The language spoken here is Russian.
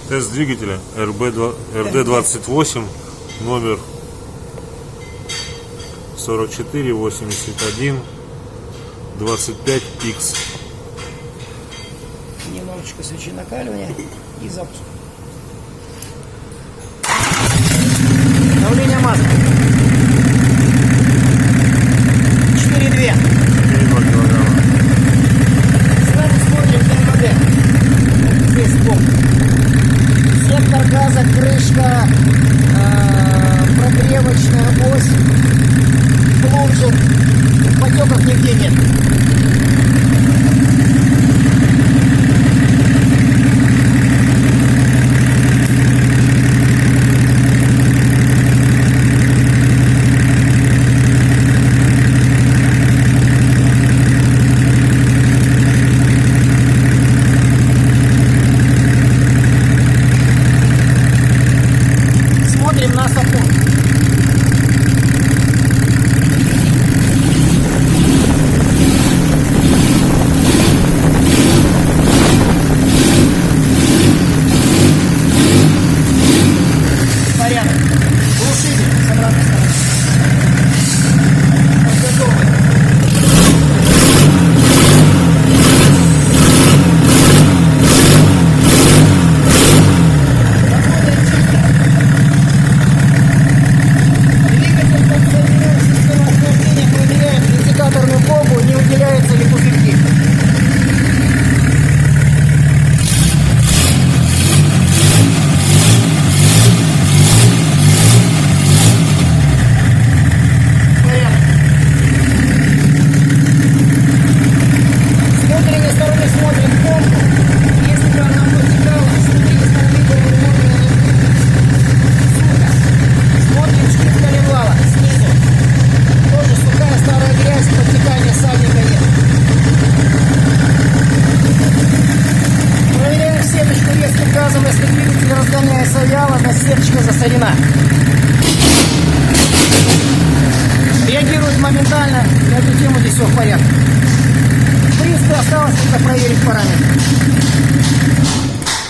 Тест двигателя РД-28, номер 4481 25X. Немножечко свечи накаливания и запуск. Давление масла 4,2 килограмма. Сразу смотрим МВД. Здесь помню. Сектор газа, крышка, прогревочная ось, плунжер. Потеков нигде нет. Смотрим на сапог. Порядок. Глушитель с обратной стороны. Готовы. Индикаторную помпу, не выделяются ли пузырьки. Порядок. С внутренней стороны смотрим помпу. Если бы она протекала, с внутренней стороны было сука. Смотрим шкив коленвала снизу. Тоже сухая старая грязь, подтекания сальника нет. Проверяем сеточку резким газом, если двигатель разгоняется вяло, значит сеточка засорена. Реагирует моментально, на эту тему здесь все в порядке. В принципе, осталось только проверить параметры.